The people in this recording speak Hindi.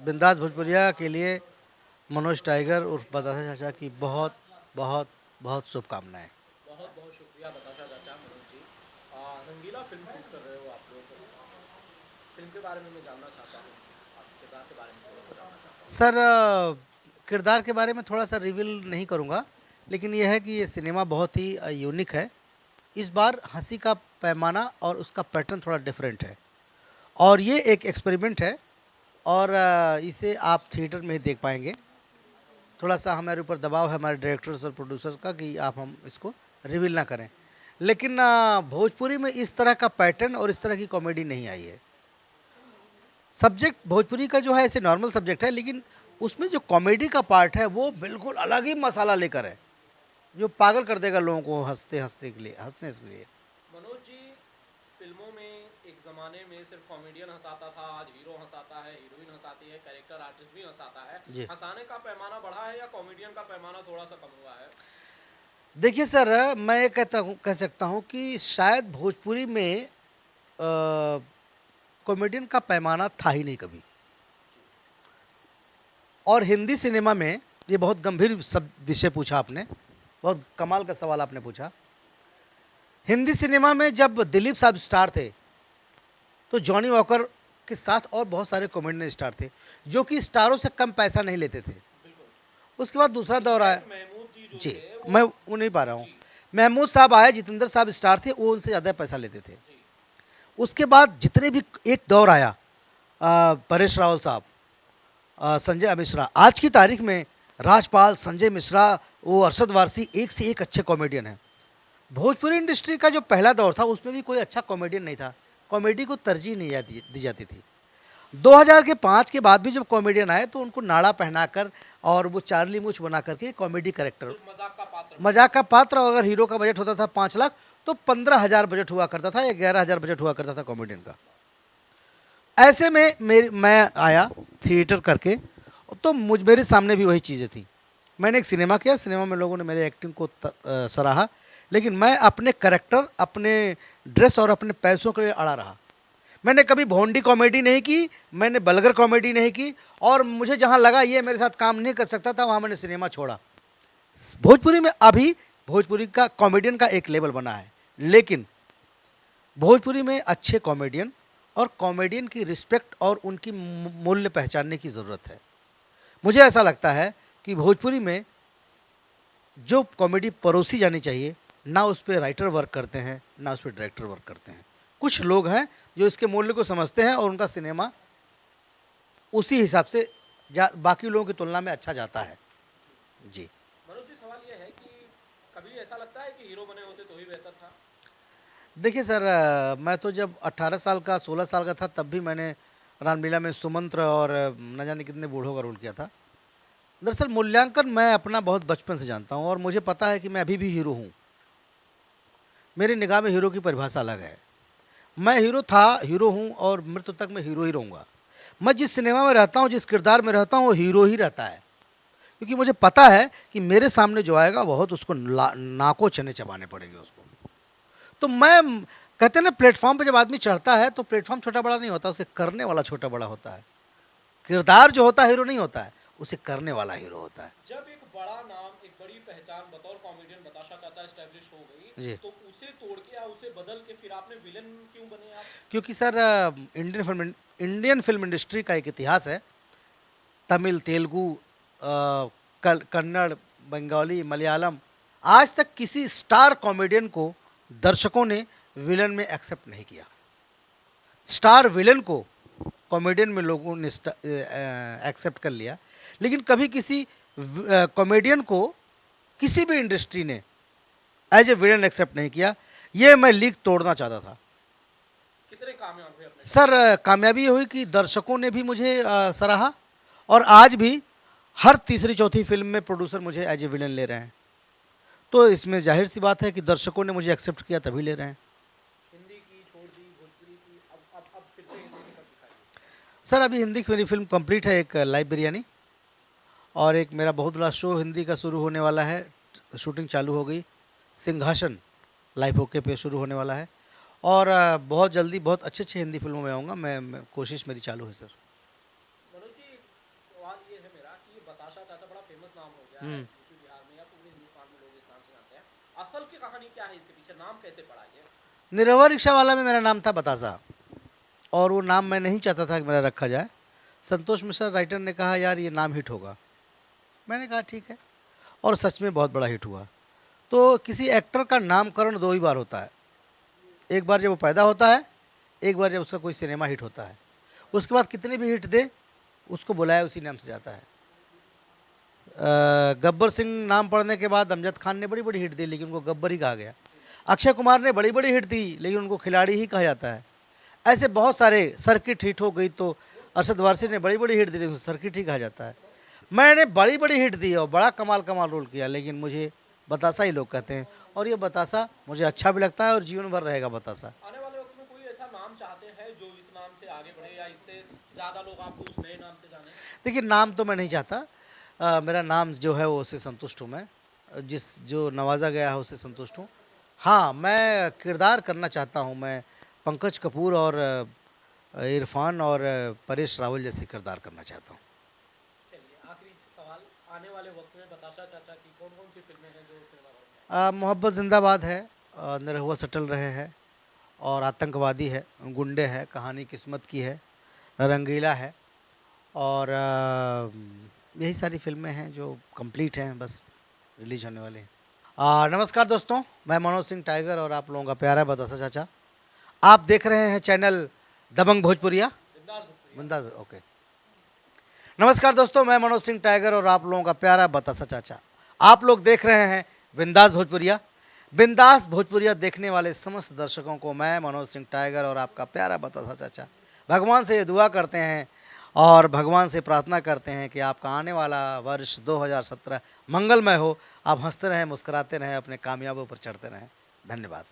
बिंदास भोजपुरिया के लिए मनोज टाइगर उर्फ बतासा चाचा की बहुत बहुत बहुत शुभकामनाएं। बहुत बहुत शुक्रिया बताशा चाचा, मनोज जी। रंगीला फिल्म शूट कर रहे हो आप लोग, फिल्म के बारे में मैं जानना चाहता हूँ, आप किरदार के बारे में थोड़ा सा जानना चाहता हूँ। सर किरदार के बारे में थोड़ा सा रिवील नहीं करूंगा, लेकिन यह है कि ये सिनेमा बहुत ही यूनिक है। इस बार हंसी का पैमाना और उसका पैटर्न थोड़ा डिफरेंट है, और ये एक एक्सपेरिमेंट है, और इसे आप थिएटर में ही देख पाएंगे। थोड़ा सा हमारे ऊपर दबाव है हमारे डायरेक्टर्स और प्रोड्यूसर्स का कि आप हम इसको रिवील ना करें, लेकिन भोजपुरी में इस तरह का पैटर्न और इस तरह की कॉमेडी नहीं आई है। सब्जेक्ट भोजपुरी का जो है ऐसे नॉर्मल सब्जेक्ट है, लेकिन उसमें जो कॉमेडी का पार्ट है वो बिल्कुल अलग ही मसाला लेकर है, जो पागल कर देगा लोगों को हंसते हंसते के लिए, हंसने के लिए। मनोज जी, फिल्मों में एक ज़माने में सिर्फ कॉमेडियन हंसाता था, आज हीरो हंसाता है, हीरोइन हंसाती है, कैरेक्टर आर्टिस्ट भी हंसाता है। जी हंसाने का पैमाना बढ़ा है या कॉमेडियन का पैमाना थोड़ा सा कम हुआ है? देखिए सर, मैं ये कह सकता हूँ कि शायद भोजपुरी में कॉमेडियन का पैमाना था ही नहीं कभी। और हिंदी सिनेमा में ये बहुत गंभीर सब विषय पूछा आपने, बहुत कमाल का सवाल आपने पूछा। हिंदी सिनेमा में जब दिलीप साहब स्टार थे तो जॉनी वॉकर के साथ और बहुत सारे कॉमेडियन स्टार थे जो कि स्टारों से कम पैसा नहीं लेते थे। उसके बाद दूसरा दौर आया। महमूद जी जो जी, थे मैं वो नहीं पा रहा हूँ। महमूद साहब आए, जितेंद्र साहब स्टार थे, वो उनसे ज़्यादा पैसा लेते थे। उसके बाद जितने भी एक दौर आया, परेश रावल साहब, संजय मिश्रा, आज की तारीख में राजपाल, संजय मिश्रा, वो अरशद वारसी, एक से एक अच्छे कॉमेडियन हैं। भोजपुरी इंडस्ट्री का जो पहला दौर था उसमें भी कोई अच्छा कॉमेडियन नहीं था, कॉमेडी को तरजीह नहीं दी जाती थी। 2000 के 5 के बाद भी जब कॉमेडियन आए तो उनको नाड़ा पहनाकर और वो चार्ली मूछ बना करके कॉमेडी कैरेक्टर, मजाक का पात्र, और अगर हीरो का बजट होता था 5 लाख तो 15,000 बजट हुआ करता था या 11,000 बजट हुआ करता था कॉमेडियन का। ऐसे में मैं आया थिएटर करके, तो मेरे सामने भी वही चीज़ें थी। मैंने एक सिनेमा किया, सिनेमा में लोगों ने मेरे एक्टिंग को सराहा, लेकिन मैं अपने करेक्टर, अपने ड्रेस और अपने पैसों के लिए अड़ा रहा। मैंने कभी भोंडी कॉमेडी नहीं की, मैंने बलगर कॉमेडी नहीं की, और मुझे जहाँ लगा ये मेरे साथ काम नहीं कर सकता था वहाँ मैंने सिनेमा छोड़ा। भोजपुरी में अभी भोजपुरी का कॉमेडियन का एक लेवल बना है, लेकिन भोजपुरी में अच्छे कॉमेडियन और कॉमेडियन की रिस्पेक्ट और उनकी मूल्य पहचानने की ज़रूरत है। मुझे ऐसा लगता है कि भोजपुरी में जो कॉमेडी परोसी जानी चाहिए, ना उस पर राइटर वर्क करते हैं, ना उस पर डायरेक्टर वर्क करते हैं। कुछ लोग हैं जो इसके मूल्य को समझते हैं और उनका सिनेमा उसी हिसाब से बाकी लोगों की तुलना में अच्छा जाता है। जी मनोज जी, सवाल ये है कि कभी ऐसा लगता है कि हीरो बने होते तो ही बेहतर था? देखिए सर, मैं तो जब 18 साल का 16 साल का था तब भी मैंने रामलीला में सुमंत्र और न जाने कितने बूढ़ों का रोल किया था। दरअसल मूल्यांकन मैं अपना बहुत बचपन से जानता हूँ और मुझे पता है कि मैं अभी भी हीरो हूँ। मेरी निगाह में हीरो की परिभाषा अलग है। मैं हीरो था, हीरो हूँ और मृत्यु तक मैं हीरो ही रहूँगा। मैं जिस सिनेमा में रहता हूँ, जिस किरदार में रहता हूँ, वो हीरो ही रहता है, क्योंकि मुझे पता है कि मेरे सामने जो आएगा बहुत उसको नाकों चने चबाने पड़ेंगे उसको। तो मैं, कहते हैं ना, प्लेटफॉर्म पे जब आदमी चढ़ता है तो प्लेटफॉर्म छोटा बड़ा नहीं होता, उसे करने वाला छोटा बड़ा होता है। किरदार जो होता है हीरो नहीं होता है, उसे करने वाला हीरो होता है। जब एक बड़ा नाम, एक बड़ी पहचान बतौर कॉमेडियन बताशा चाचा एस्टेब्लिश हो गई, तो उसे तोड़ के या उसे बदल के फिर आपने विलन क्यों बने आप? क्योंकि सर इंडियन फिल्म इंडस्ट्री का एक इतिहास है। तमिल, तेलुगु, कन्नड़, बंगाली, मलयालम, आज तक किसी स्टार कॉमेडियन को दर्शकों ने विलन में एक्सेप्ट नहीं किया। स्टार विलन को कॉमेडियन में लोगों ने एक्सेप्ट कर लिया, लेकिन कभी किसी कॉमेडियन को किसी भी इंडस्ट्री ने एज ए विलन एक्सेप्ट नहीं किया। ये मैं लीग तोड़ना चाहता था। कितने कामयाब हुए अपने? सर कामयाबी ये हुई कि दर्शकों ने भी मुझे सराहा, और आज भी हर तीसरी चौथी फिल्म में प्रोड्यूसर मुझे एज ए विलन ले रहे हैं। तो इसमें जाहिर सी बात है कि दर्शकों ने मुझे एक्सेप्ट किया तभी ले रहे हैं। हिंदी की छोड़ दी, भोजपुरी की, अब फिर से हिंदी की कब दिखाई? सर अभी हिंदी की मेरी फिल्म कंप्लीट है, एक लाइव बिरयानी, और एक मेरा बहुत बड़ा शो हिंदी का शुरू होने वाला है। शूटिंग चालू हो गई, सिंहासन लाइव ओके पे शुरू होने वाला है, और बहुत जल्दी बहुत अच्छे अच्छे हिंदी फिल्मों में आऊँगा। मैं कोशिश मेरी चालू है सर। मनोज जी, गया है यूपी बिहार में या पूरे हिंदुस्तान में लोग इस नाम से जानते हैं। असल की कहानी क्या है इसके पीछे, नाम कैसे पड़ा ये? निरहुआ रिक्शा वाला में मेरा नाम था बतासा, और वो नाम मैं नहीं चाहता था कि मेरा रखा जाए। संतोष मिश्रा राइटर ने कहा यार ये नाम हिट होगा, मैंने कहा ठीक है, और सच में बहुत बड़ा हिट हुआ। तो किसी एक्टर का नामकरण दो ही बार होता है, एक बार जब वो पैदा होता है, एक बार जब उसका कोई सिनेमा हिट होता है। उसके बाद कितने भी हिट दे उसको बुलाया उसी नाम से जाता है। गब्बर सिंह नाम पढ़ने के बाद अमजद खान ने बड़ी बड़ी हिट दी लेकिन उनको गब्बर ही कहा गया। अक्षय कुमार ने बड़ी बड़ी हिट दी लेकिन उनको खिलाड़ी ही कहा जाता है। ऐसे बहुत सारे, सर्किट हिट हो गई तो अरशद वारसी ने बड़ी बड़ी हिट दी लेकिन सर्किट ही कहा जाता है। मैंने बड़ी बड़ी हिट दी और बड़ा कमाल कमाल रोल किया लेकिन मुझे बतासा ही लोग कहते हैं, और ये बतासा मुझे अच्छा भी लगता है और जीवन भर रहेगा बतासा। आने वाले वक्त में कोई ऐसा नाम चाहते हैं जो इस नाम से आगे बढ़े या इससे ज्यादा लोग आपको उस नए नाम से जाने? देखिए नाम तो मैं नहीं चाहता, मेरा नाम जो है वो उससे संतुष्ट हूँ मैं, जो नवाजा गया है उससे संतुष्ट हूँ। हाँ, मैं किरदार करना चाहता हूँ, मैं पंकज कपूर और इरफान और परेश रावल जैसे किरदार करना चाहता हूँ। चलिए आखिरी सवाल, आने वाले वक्त में बताशा चाचा की कौन कौन सी फिल्में हैं जो सिनेमा घर में? मोहब्बत जिंदाबाद है, निरहुआ सटल रहे हैं, और आतंकवादी है, गुंडे है, कहानी किस्मत की है, रंगीला है, और यही सारी फिल्में हैं जो कंप्लीट हैं, बस रिलीज होने वाले हैं। नमस्कार दोस्तों, मैं मनोज सिंह टाइगर और आप लोगों का प्यारा बतासा चाचा। आप देख रहे हैं चैनल दबंग भोजपुरिया। बिंदास भोजपुरी। बिंदास, ओके। नमस्कार दोस्तों, मैं मनोज सिंह टाइगर और आप लोगों का प्यारा बतासा चाचा। आप लोग देख रहे हैं बिंदास भोजपुरिया। बिंदास भोजपुरिया देखने वाले समस्त दर्शकों को मैं मनोज सिंह टाइगर और आपका प्यारा बतासा चाचा भगवान से ये दुआ करते हैं और भगवान से प्रार्थना करते हैं कि आपका आने वाला वर्ष 2017 मंगलमय हो। आप हंसते रहें, मुस्कुराते रहें, अपने कामयाबों पर चढ़ते रहें। धन्यवाद।